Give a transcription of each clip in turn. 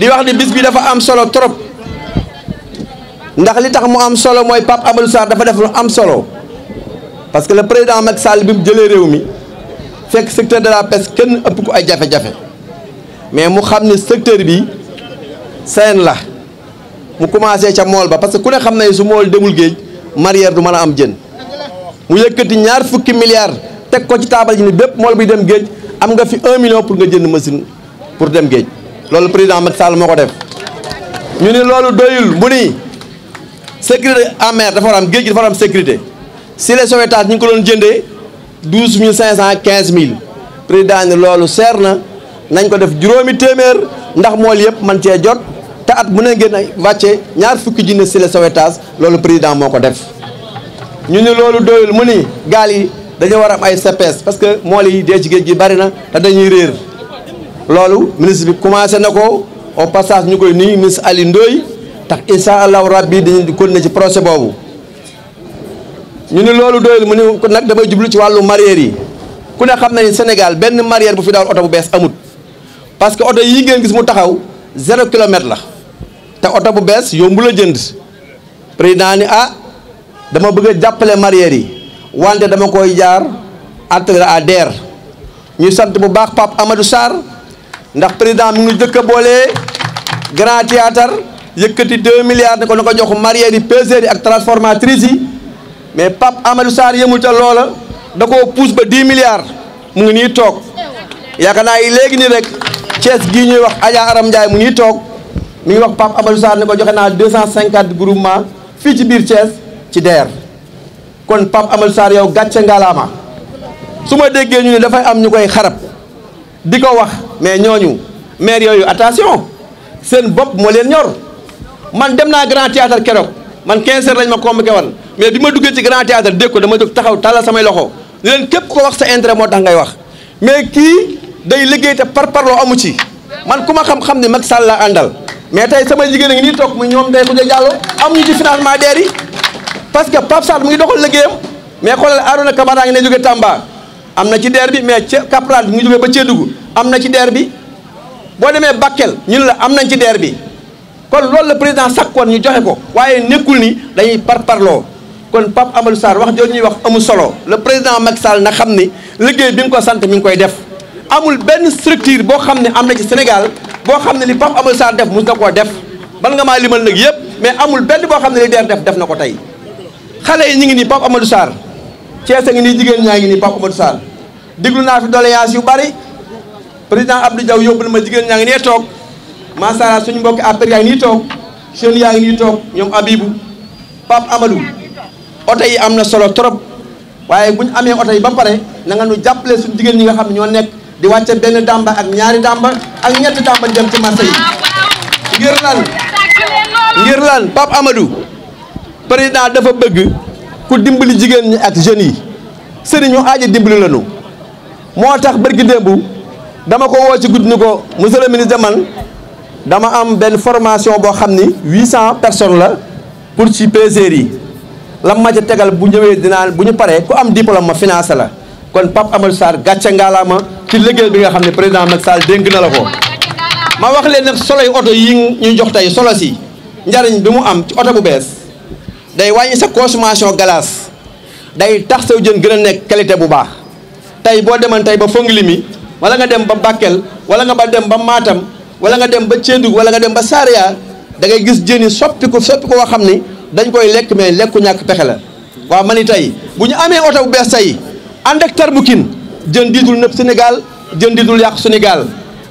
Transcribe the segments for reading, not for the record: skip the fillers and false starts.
di wax ni bis bi dafa am solo trop ndax li tax mu am solo mooy Pape Amadou Sarr dafa def lu am solo parce que le président Macky Sall bi mu jëlee réew mi fekk secteur de la pêche kenn ëpp ko ay jafe-jafe mais mu xam ni secteur bi seen la mu commencé ca mool ba parce que ku ne xam ne su mool demul géej mareyeur du mën a am jën mu yëkkati 20 milliards teg ko ci taabal ji ni bépp mool bi dem géej am nga fi 1 million pour nga jënd machine pour dem géej loolu président Macky Sall moo ko def. ñu ni loolu doyul mu ni sécurité en mer dafa war am géej gi dafa war am sécurité si les sauvetage ñu ngi ko doon jëndee 12500 15000 président ni loolu seer na nañ ko def juróomi téeméer ndax mool yëpp man cee jot te at mu ne ngeen wàcce 20 junni si les sauvetage loolu président moo ko def. ñu ni loolu doyul mu ni gaal yi dañoo war a am ay CPS parce que mool yi dee ci géej gi bari na te dañuy réer loolu ministre bi commencé na ko au passage ñu koy nuyu ministre Aliou Ndoye tax incha allahu rabbi dañuy continuer ci procès boobu. ñu ni loolu doyul mu ni nag damay jublu ci wàllu mareyeur yi ku ne xam na ni Sénégal benn mareyeur bu fi dawal oto bu bees amut parce que oto yi ngeen gis mu taxaw 0 kilomètre la te oto bu bees yombu la jënd président ni dama bëgg a jàppale mareyeur yi wante dama koy jaar entre à DER ñuy sant bu baax Pape Amadou Sarr ndax président mi ngi jëkk a boole Grand Théâtre yëkkati 2 milliards ne ko na ko jox mareyeur yi pêcheurs yi ak transformatrices yi mais Pape Amadou Sarr yemul ca loola da koo pousse ba 10 milliards mu ngi nii toog yaakaar naa yi léegi nii rek Thiès gii ñuy wax Adja Aram Ndiaye mu ngi toog mi ngi wax Pape Amadou Sarr ne ko joxe naa 250 groupement fii ci biir Thiès ci DER kon Pape Amadou Sarr yow gàcce ngalaama su ma déggee ñu ne dafay am ñu koy xarab di ko wax mais ñooñu maire yooyu attention seen bopp moo leen ñor man dem naa Grand Théâtre keroog man 15 heures lañ ma convoqué woon mais bi ma duggee ci Grand Théâtre dégg ko dama jóg taxaw tàllal samay loxo ni leen képp ko wax sa intérêt moo tax ngay wax mais kii day liggéey te parparloo amu ci man ku ma xam-xam ne Macky Sall la àndal mais tey sama jigéen a ngi nii toog mu ñoom day Khoudia Diallo amuñu ci financement DER yi parce que Pape Sarr mu ngi doxal liggéeyam mais xoolal Arouna Camara ngi ne jóge Tamba am na ci DER bi mais Kaprad mu ngi jóge ba Kédougou am na ci DER bi boo demee Bakel ñun la am nañ ci DER bi kon loolu la président sakkoon ñu joxe ko waaye nekkul ni dañuy parparloo kon Pape Amadou Sarr wax jooju ñuy wax amul solo le président Macky Sall na xam ni liggéey bi nga ko sant mi ngi koy def amul benn structure boo xam ne am na ci Sénégal boo xam ne li Pape Amadou Sarr def mus na koo def bal nga maa limal nag yëpp mais amul benn boo xam ne li DER def na ko tey xale yi ñu ngi nii Pape Amadou Sarr Thiès a ngi nii jigéen ñaa ngi nii Pape Amadou Sarr déglu naa fi doléance yu bari président Abdou Diaw yóbbul ma jigéen ñaa ngi nee toog macha allah suñu mbokki APR yaa ngi nii toog jeunes yaa ngi nii toog ñoom Abibou Pape Amadou oto yi am na solo trop waaye bu ñu amee oto yi ba pare na nga nu jàppale suñu jigéen ñi nga xam ne ñoo nekk di wàcce benn damba ak ñaari damba ak ñetti damba dem ci marché yi ngir lan Pape Amadou président dafa bëgg ku dimbali jigéen ñi ak jeunes yi sëriñ ñu aaja dimbali lanu moo tax bërki démb dama ko woo ci guddi ni ko monsieur le ministre man dama am benn formation boo xam ni 800 personnes la pour ci pêcheurs yi la ma ca tegal bu ñëwee dinaa bu ñu paree ku am diplôme ma financé la kon Pape Amadou Sarr gàcce ngaalaama ci liggéey bi nga xam ne président Macky Sall dénk na la ko ma wax leen nag solo yi oto yi ñuy jox tey solo si njariñ bi mu am ci oto bu bees day wàññi sa consommation gaz day tax saw jën gën a nekk qualité bu baax tey boo demoon tey ba Fongolimi wala nga dem ba Bakel wala nga ba dem ba Matam wala nga dem ba Kédougou wala nga dem ba Saraya da ngay gis jën yi soppi ko woo xam ni dañ koy lekk mais lekku ñàkk pexe la waaw ma ni tey bu ñu amee oto bu bees tey ànd ak tarbukin jën diitul nëpp Sénégal jën diitul yàq Sénégal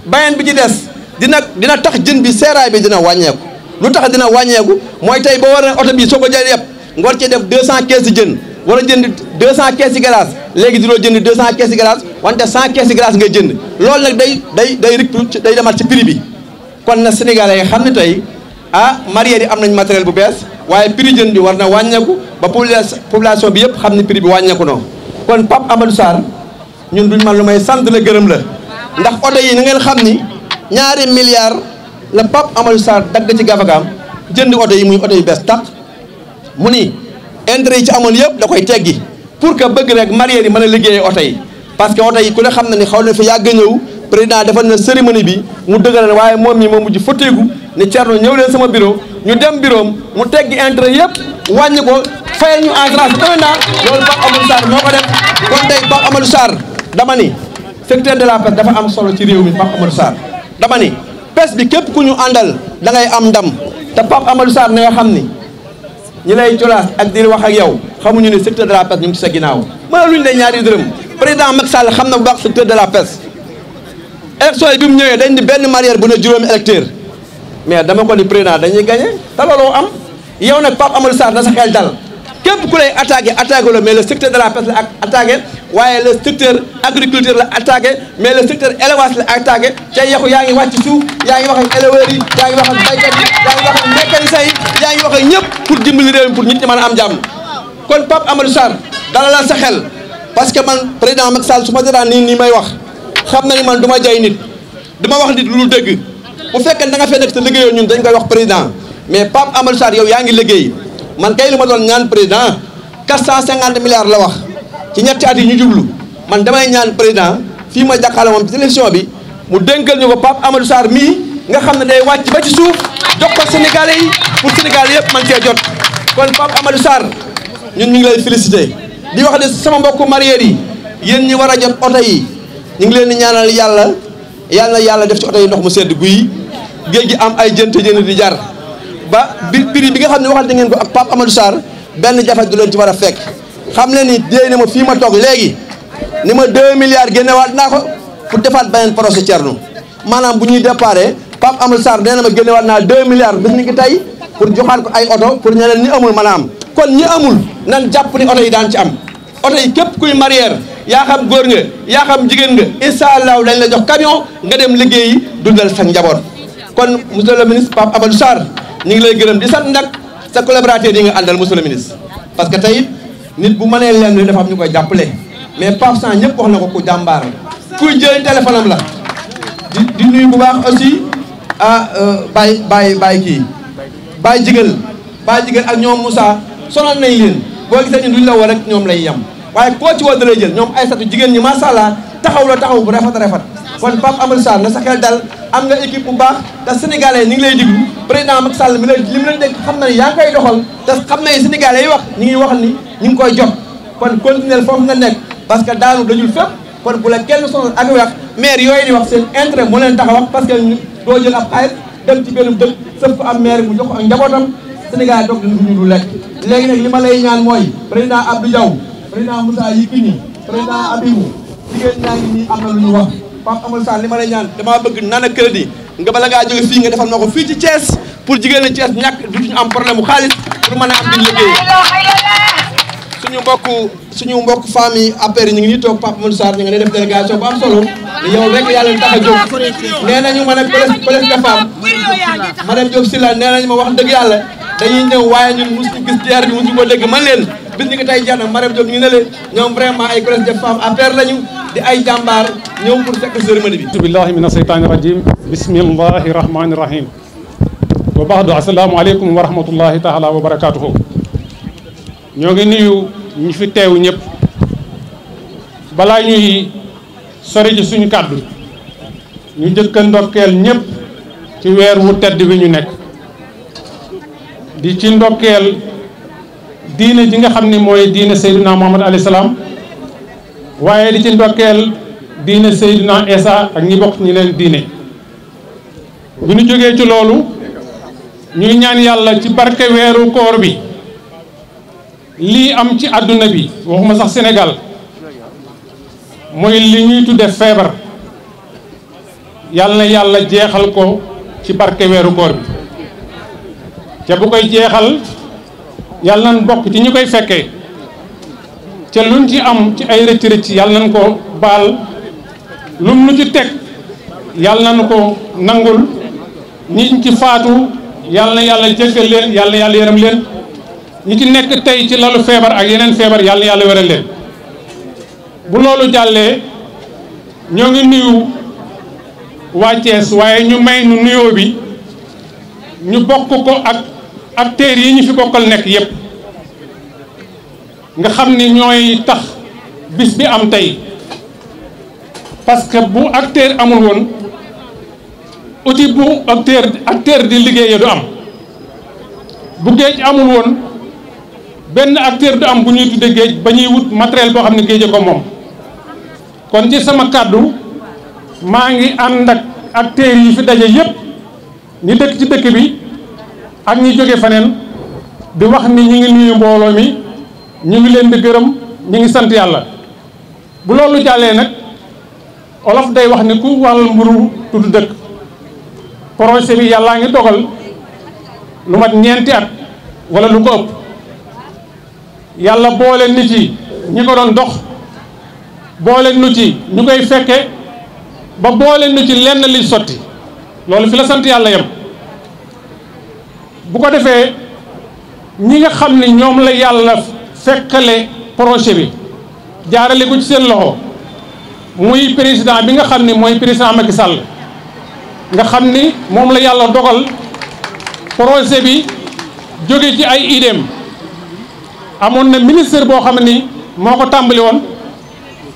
beneen bi ci des dina tax jën bi seeraay bi dina wàññeeku lu tax dina wàññeeku mooy tey boo war ne oto bi soo ko jëlee yëpp nga war cee def 200 kees jën war a jënd 200 kees yi glace léegi dinoo jënd 200 kees yi glace wante 100 kees yi glace ngay jënd loolu nag day demal ci prix bi kon na Sénégalais yi xam ne tey mareyeurs yi am nañ matériel bu bees waaye prix jën bi war na wàññeeku ba population bi yëpp xam ne prix bi wàññeeku noonu kon Pape Amadou Sarr ñun duñ man lu may sant la gërëm la ndax oto yi na ngeen xam ni 2 milliards la Pape Amadou Sarr dagg ci gafagaam jënd oto yi muy oto yu bees tàq mu ni intérêt yi ci amoon yëpp da koy teggi pour que bëgg rek mareyeurs yi mën a liggéeyee oto yi parce que oto yi ku ne xam na ni xaw na fi yàgg ñëw président defal na cérémonie bi mu dëgëral waaye moom mi moo mujj fotteeku ne Thierno ñëw leen sama bureau ñu dem bureau mu teggi intérêt yëpp wàññi ko fayal ñu en grâce 1 an loolu Pape Amadou Sarr moo ko def kon tey Pape Amadou Sarr dama ni secteur de la pêche dafa am solo ci réew mi Pape Amadou Sarr dama ni pêche bi képp ku ñu àndal da ngay am ndam te Pape Amadou Sarr na nga xam ni ñi lay colaas ak di wax ak yow xamuñu ne secteur de la pêche ñu ngi ci sa ginnaaw mën luñu lay ñaari dërëm président Macky Sall xam na bu baax secteur de la pêche élection yi bi mu ñëwee dañ di benn marière bu ne juróomi électeur mais dama ko ni président dañuy gagné te looloo am yow nag Pape Amadou Sarr na sa xel dal képp ku lay attaqué la mais le secteur de la pêche la attaqué waaye le secteur agriculture la attaqué mais le secteur élevage la attaqué ca yaxu yaa ngi wàcc suuf yaa ngi wax ak éleveurs yi yaa ngi wax ak baykat yi yaa ngi wax ak mécaniciens yi yaa ngi wax ak ñëpp pour dimbali réew mi pour nit ñi mën a am jàmm kon Pape Amadou Sarr dalalal sa xel parce que man président Macky Sall su ma daan nii may wax xam na ni man du ma jay nit du ma wax nit lu dëgg bu fekkee da nga fee nekk sa liggéeyoo ñun dañ koy wax président mais Pape Amadou Sarr yow yaa ngi liggéey man kay li ma doon ñaan président 450 milliards la wax ci ñetti at yi ñu jublu man damay ñaan président fii ma jàkkaarloo moom ci télévision bi mu dénkal ñu ko Pape Amadou Sarr mii nga xam ne day wàcc ba ci suuf jox ko Sénégalais yi pour Sénégalais yëpp man cee jot kon Pape Amadou Sarr ñun ñu ngi lay félicité di wax ne sama mbokku mareyeurs yi yéen ñi war a jot oto yi ñu ngi leen di ñaanal yàlla yàlla def ci oto yi ndox mu sedd guy géej gi am ay jën te jën di jar ba prix bi nga xam ne waxante ngeen ko ak Pape Amadou Sarr benn jafe du leen ci war a fekk xam leen ni déy na ma fii ma toog léegi ni ma 2 milliards génnewaat naa ko pour defaat beneen projet Thierno maanaam bu ñuy déparé Pape Amadou Sarr nee na ma génnewaat naa 2 milliards bis ni ki tey pour joxaat ko ay oto pour ñeneen ñi amul mën a am kon ñi amul nan jàpp ni oto yi daan ci am oto yi képp kuy mareyeur yaa xam góor nga yaa xam jigéen nga incha allah dañ la jox camion nga dem liggéeyi dundal sa njaboot kon monsieur le ministre Pape Amadou Sarr ñu ngi lay gërëm di sant nag sa collaborateur yi nga àndal monsieur le ministre parce que tey nit bu mënee leen dafa am ñu koy jàppale mais Pape Sarr ñëpp wax na ko ku jàmbaar kuy jël téléphone am la di nuyu bu baax aussi Baye kii Baye Jigal ak ñoom Moussa sonal nañ leen boo gisee ñun duñ la woo rek ñoom lay yem waaye koo ci woo da lay jël ñoom ay satu jigéen ñi macha allah taxaw bu rafet kon Pape Amadou Sarr na sa xel dal am nga équipe bu baax te sénégalais ñu ngi lay diglu président Macky Sall li mu leen dégg xam na ni yaa ngi koy doxal te xam na ni sénégalais yi wax ñu ngi wax ni ñu ngi koy jot kon continuer foofu nga nekk parce que daanu dañul fépp kon bu la kenn sonal ak wax maire yooyu di wax seen intérêt moo leen tax a wax parce que doo jël ab xaalis dem ci benn dëkk sëf ko am maire mu jox ko ak njabootam Sénégal toog ñu lu lekk léegi nag li ma lay ñaan mooy président Abdou Diaw président Moussa Yikini président Abibou jigéen ñaa ngi nii am na lu ñu wax Pape Amadou Sarr li ma lay ñaan damaa bëgg naan crédit nga bala ngaa jóge fii nga defal ma ko fii ci Thiès pour jigéen ñi Thiès ñàkk du ñu am problème mu xaalis pour mën a am di liggéey suñu mbokk famille affaire yi ñu ngi nii toog Pape Amadou Sarr ñu ngi def délégation bu am solo yow rek yàlla tax a jóg nee nañu ma nag police de femme madame Diop Sylla nee nañu ma wax dëgg yàlla dañuy ñëw waaye ñun mosuñu gis DER bi mosuñu ko dégg man leen bis ñi ngi tey jeex na madame Diop ñu ngi ne leen ñoom vraiment ay police de femme affaire lañu di ay jàmbaar ñëw pour fekk cérémonie bi billahi mina seytaani rajim bismillahi rahmani rahim wa baxdu asalaamu aleykum wa rahmatullahi taala wa barakatuhu ñoo ngi nuyu ñi fi teew ñëpp balaa ñuy sori ci suñu kàddu ñu jëkka ndokkeel ñëpp ci weer wu tedd wi ñu nekk di ci ndokkeel diine ji nga xam ni mooy diine Seydina Muhammad alayhi salaam waaye di ci ndokkeel diine Seydina Isa ak ñi bokk ñi leen diine bu ñu jógee ci loolu ñuy ñaan yàlla ci barke weeru koor bi lii am ci àdduna bi waxuma sax Sénégal mooy li ñuy tudde feebar yàlla na yàlla jeexal ko ci barke weeru koor bi te bu koy jeexal yàlla nañ bokk ci ñi koy fekkee te luñ ci am ci ay rëcc rëcc yàlla nañ ko baal lum nu ci teg yàlla nañ ko nangul ñi ci faatu yàlla na yàlla jéggal leen yàlla na yàlla yërëm leen ñi ci nekk tey ci lalu feebar ak yeneen feebar yàlla na yàlla wéral leen bu loolu jàllee ñoo ngi nuyu waa Thiès waaye ñu may nu nuyoo bi ñu bokk ko ak acteurs yi ñu fi bokkal nekk yépp nga xam ni ñooy tax bis bi am tey parce que bu acteur amul woon outil bu acteur di liggéeyee du am bu géej amul woon benn acteur du am bu ñuy tudde géej ba ñuy wut matériel boo xam ne géej ko moom. kon ci sama kàddu maa ngi ànd ak acteurs yi fi daje yépp ñi dëkk ci dëkk bi ak ñi jóge faneen di wax ni ñu ngi nuyu mbooloo mi ñu ngi leen di gërëm ñu ngi sant yàlla. bu loolu jàllee nag olof day wax ni ku wàll mburu tudd dëkk projet bi yàllaa ngi dogal lu mat ñeenti at wala lu ko ëpp yàlla boole nit yi ñi ko doon dox boole nu ci ñu koy fekke ba boole nu ci lenn li sotti loolu fi la sant yàlla yem. bu ko defee ñi nga xam ni ñoom la yàlla fekkale projet bi jaarale ko ci seen loxo muy président bi nga xam ni mooy président Macky Sall nga xam ni moom la yàlla dogal projet bi jóge ci ay idéem amoon na ministre boo xam ni moo ko tàmbali woon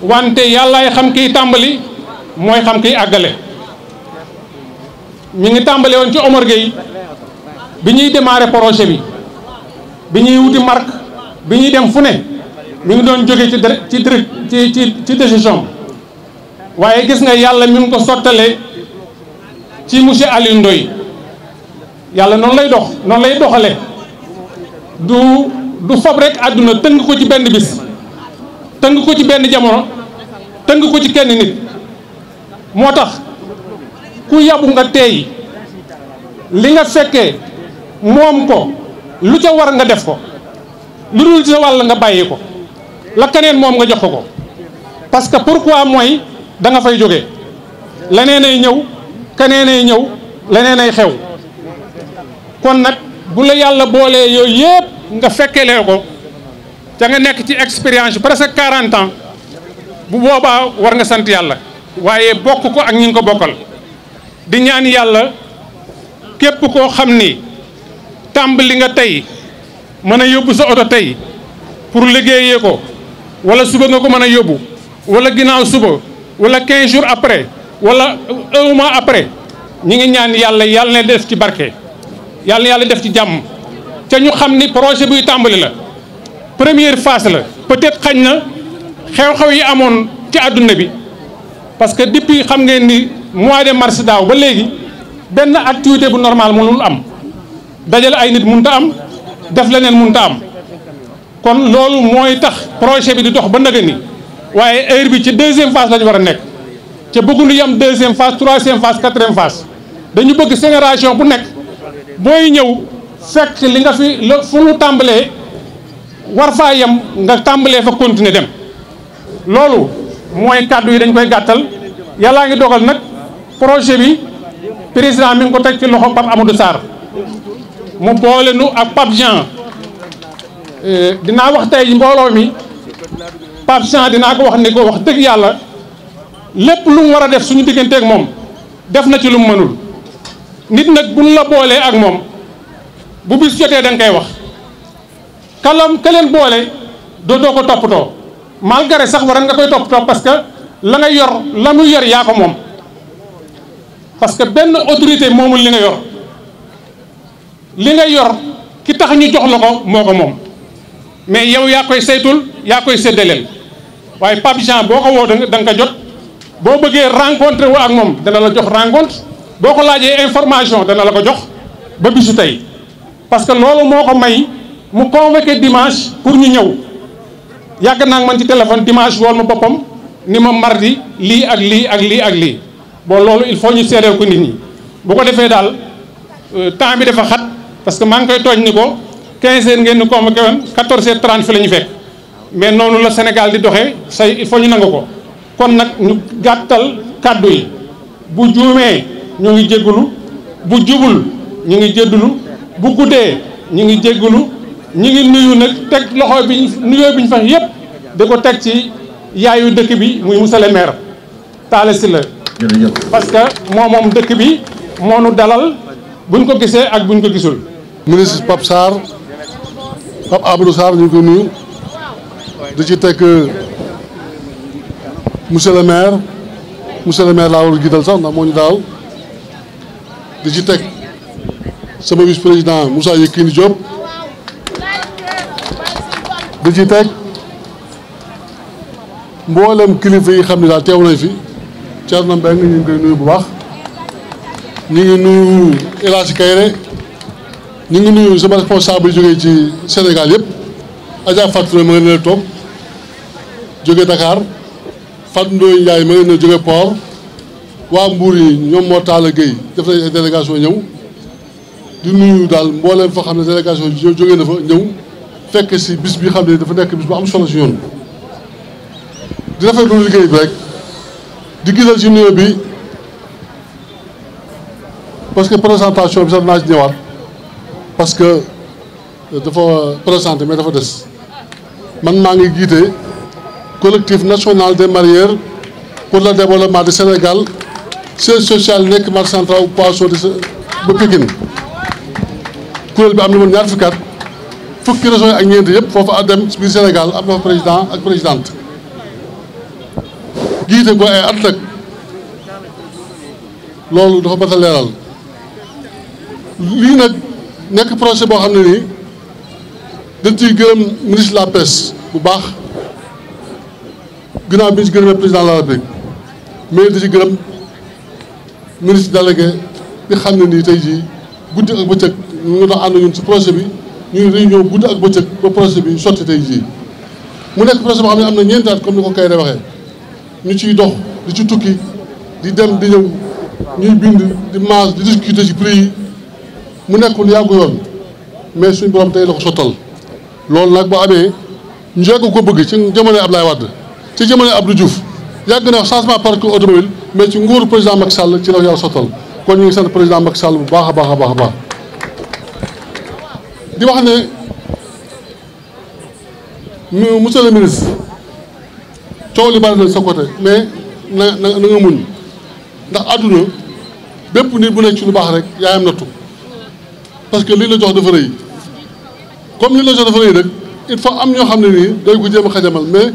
wante yàllaay xam kiy tàmbali mooy xam kiy àggale. mi ngi tàmbale woon ci Omar Gueye bi ñuy démarrer projet bi ñuy wuti marque bi ñuy dem fu ne mi ngi doon jóge ci décision waaye gis nga yàlla mi ngi ko sottalee ci monsieur Aliou Ndoye yàlla noonu lay dox noonu lay doxale du fab rek àdduna tënk ko ci benn bis tënk ko ci benn jamono tënk ko ci kenn nit moo tax ku yabu nga teey li nga fekkee moom ko lu ca war nga def ko lu dul sa wàll nga bàyyi ko la keneen moom nga jox ko parce que pourquoi mooy da nga fay jóge leneen ay ñëw keneen ay ñëw leneen ay xew kon nag bu la yàlla boolee yooyu yëpp nga fekkelee ko ca nga nekk ci expérience presque 40 ans bu boobaa war nga sant yàlla waaye bokk ko ak ñi nga ko bokkal di ñaan yàlla képp koo xam ni tàmbali nga tey mën a yóbbu sa oto tey pour liggéeyee ko wala suba nga ko mën a yóbbu wala ginnaaw suba wala 15 jours après wala 1 mois après ñi ngi ñaan yàlla yàlla na def ci barke yàlla na yàlla def ci jàmm ca ñu xam ni projet buy tàmbali la première phase la peut-être xañ na xew-xew yi amoon ci àdduna bi parce que depuis xam ngeen ni mois de mars daaw ba léegi benn activité bu normal mënul am dajale ay nit mënut a am def leneen mënut a am kon loolu mooy tax projet bi di dox ba naga ni waaye heure bi ci deuxième phase la ñu war a nekk ca bëgguñu yam deuxième phase troisième phase quatrième phase dañu bëgg génération bu nekk booy ñëw fekk li nga fi fu mu tàmbalee war faa yem nga tàmbalee fa continuer dem loolu mooy kàddu yi dañ koy gàttal yàllaa ngi dogal nag projet bi président mi ngi ko teg ci loxo Pape Amadou Sarr mu boole nu ak Pape Jean dinaa wax tey mbooloo mi Pape Jean dinaa ko wax ni ko wax dëgg yàlla lépp lu mu war a def suñu digganteeg moom def na ci lu mu mënul nit nag buñ la boolee ak moom bu bis jotee da nga koy wax ka leen boole doo ko toppatoo malgré sax waran nga koy toppatoo parce que la nga yor la muy yor yaa ko moom parce que benn autorité moomul li nga yor ki tax ñu jox la ko moo ko moom mais yow yaa koy saytul yaa koy séddaleel waaye Pape Jean boo ko woo da nga ko jot boo bëggee rencontré wu ak moom dana la jox rencontre boo ko laajee information dana la ko jox ba bisu tey parce que loolu moo ko may mu convoqué dimanche pour ñu ñëw yàgg naa man ci téléphone dimanche wool ma boppam ni ma mardi lii ak lii ak lii ak lii bon loolu il faut ñu seedeel ko nit ñi bu ko defee daal temps bi dafa xat parce que maa ngi koy tooñ ni ko 15 heures ngeen ni convoqué woon 14h30 fi la ñu fekk mais noonu la Sénégal di doxee say il faut ñu nangu ko kon nag ñu gàttal kàddu yi bu juumee ñu ngi jéggulu bu jubul ñu ngi jéddulu bu guddee ñu ngi jéggulu ñu ngi nuyu nag teg loxo bi nuyoo bi ñu fex yépp di ko teg ci yaayu dëkk bi muy monsieur le maire Talla Sylla parce que moom dëkk bi moo nu dalal buñ ko gisee ak buñ ko gisul. ministre Pape Sarr Pape Amadou Sarr ñu ngi ko nuyu di ci teg monsieur le maire monsieur le maire laa war a jiital sax ndax moo ñu daal di ci teg sama vice président Moussa Yekini Diop di ci teg mboolem kilifa yi xam ne daal teew nañ fi Thierno Mbengue ñu ngi koy nuyu bu baax ñu ngi nuyu El Hadji Kayre ñu ngi nuyu sama responsable yi jógee ci Sénégal yëpp Adja Fatou ma nga ne toog jóge Dakar Fatou Ndoye Ndiaye ma nga ne jóge Port waa Mbour yi ñoom moo Talla Gueye def nañ ay délégation ñëw di nuyu daal mbooleem fa xam ne délégation jóge na fa ñëw fekk si bis bi xam ne dafa nekk bis bu am solo si ñoom di rafetlu liggéey bi rek di gisal ci nuyoo bi parce que présentation bi sax naa ci ñëwaat parce que dafa présenté mais dafa des man maa ngi jiite collectif national des mareyeurs pour le développement du Sénégal siège social nekk marché central poisson de ba Pikine kuréel bi am na moom ñaar fukki at fukki régions yi ak ñeent yëpp foofu a dem biir Sénégal am na fa président ak présidente jiite ko ay at nag loolu dafa mat a leeral lii nag nekk projet boo xam ne nii dañ ciy gërëm ministre de la pêche bu baax ginnaaw bi ñu ci gërëmee président de la République mais di ci gërëm ministre délégué bi xam ne nii tey jii guddi ak bëccëg ñu ngi doon ànd ñun ci projet bi ñu ngi réunion guddi ak bëccëg ba projet bi sotti tey jii mu nekk projet boo xam ne am na ñeenti at comme ni ko Kayre waxee ñu ciy dox di ci tukki di dem di ñëw ñuy bind di maas di discuter ci prix yi mu nekkul yàggu yoon mais suñ borom tey la ko sottal loolu nag boo amee ñu yàgg ko bëgg ci jamono Abdoulaye Wade ci jamono Abdou Diouf yàgg na changement parcours automobile mais ci nguuru président Macky Sall ci la yàlla sottal kon ñu ngi sant président Macky Sall bu baax a baax a baax a baax di wax ne monsieur le ministre coow li bari na sa côté mais na nga muñ ndax àdduna bépp nit bu nekk ci lu baax rek yaayam nattu parce que lii la jox dafa rëy comme lii la jox dafa rëy rek il faut am ñoo xam ne nii day ko jéem a xajamal mais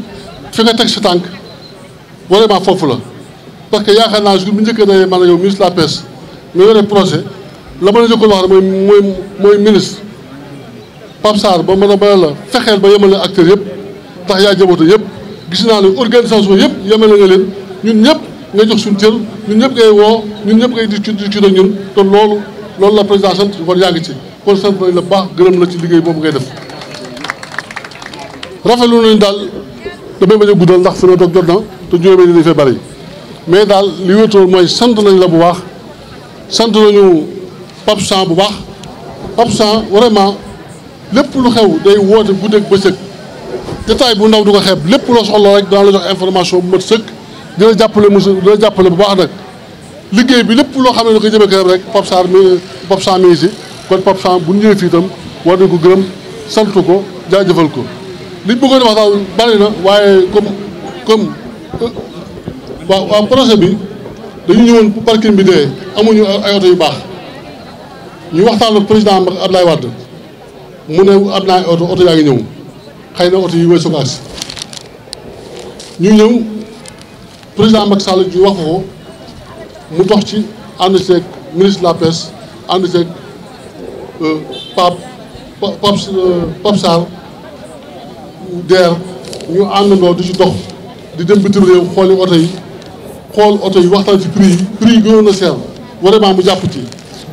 fi nga teg sa tànk vraiment foofu la parce que yaakaar naa jour bu njëkk daje man a yow ministre de la pêche nga yore projet la mën a jëkkoon wax rek mooy ministre Pape Sarr ba mën a bala la fexeel ba yemale acteurs yëpp ndax yaa jaboote yëpp gis naa ne organisation yëpp yemale nga leen ñun ñëpp ngay jox suñu cër ñun ñëpp ngay woo ñun ñëpp ngay di ci ñun te loolu la président sant kon yaa ngi ci kon sant nañ la baax gërëm la ci liggéey boobu ngay def rafetlu nañu daal damay bañ a guddal ndax fi na doog jot na te juróomi ni dañ fay bari mais daal li wéetoon mooy sant nañ la bu baax sant nañu Pape San bu baax Pape San vraiment lépp lu xew day woote guddeeg bëccëg détail bu ndaw du ko xeeb lépp loo soxla rek dana la jox information bu mat sëkk dina jàppale dina jàppale bu baax nag liggéey bi lépp loo xam ne da koy jëmee kanam rek Pape San mi ngi si kon Pape San bu ñëwee fii itam war nañ ko gërëm sant ko jaajëfal ko li ñu bëggoon wax daal bari na waaye comme waaw projet bi dañu ñëwoon pour parking bi dee amuñu ay oto yu baax ñu waxtaan ak président Abdoulaye Wade mu ne am naa oto yaa ngi ñëw xëy na oto yi mooy sogaas ñu ñëw président Macky Sall ñu wax ko mu dox ci ànd ceeg ministre de la pêche ànd ceeg Pape Sarr DER ñu àndandoo di ci dox di dem bitim réew xooli oto yi xool oto yi waxtaan ci prix yi gënoon a seer vraiment mu jàpp ci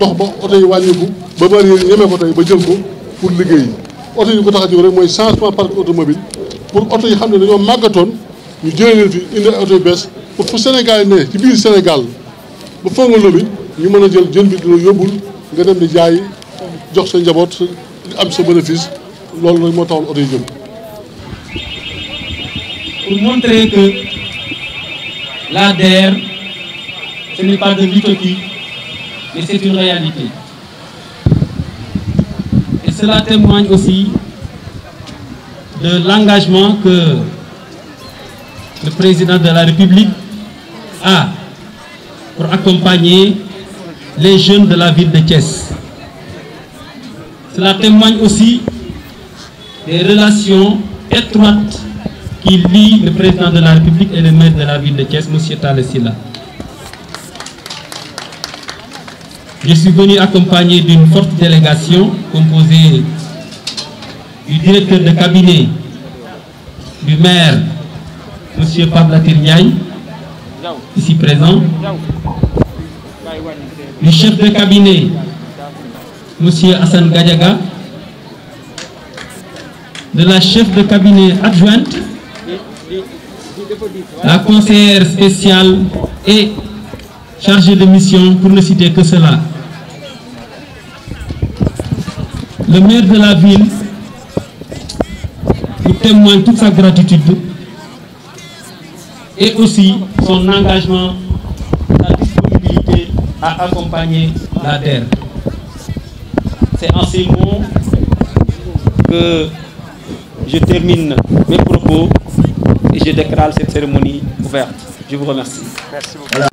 dox ba oto yi wàññiku ba bari ñemee ko tey ba jël ko pour liggéey oto yi ko tax a jóg rek mooy changement parc automobile pour oto yi xam ne dañoo màggatoon ñu jëlee leen fi indi ay oto yu bees pour fu Sénégal yi ne ci biir Sénégal ba Fongolo bi ñu mën a jël jën bi dina yóbbul nga dem di jaay jox sa njaboot am sa bénéfice loolu nag moo taxoon oto yi jëm. Pour montrer que la DER, ce n'est pas de l'utopie, mais c'est une réalité. Et cela témoigne aussi de l'engagement que le président de la République a pour accompagner les jeunes de la ville de Thiès. Cela témoigne aussi des relations étroites qui lient le président de la République et le maire de la ville de Thiès, M. Talla Sylla. Je suis venu accompagné d'une forte délégation composée du directeur de cabinet du maire, M. Pabla Tirniaï, ici présent, du chef de cabinet, M. Hassan Gadiaga, de la chef de cabinet adjointe, la conseillère spéciale et chargée de mission, pour ne citer que cela. Le maire de la ville vous témoigne toute sa gratitude et aussi son engagement, sa disponibilité à accompagner la terre. C'est en ces mots que je termine mes propos et je déclare cette cérémonie ouverte. Je vous remercie. Merci beaucoup. Voilà.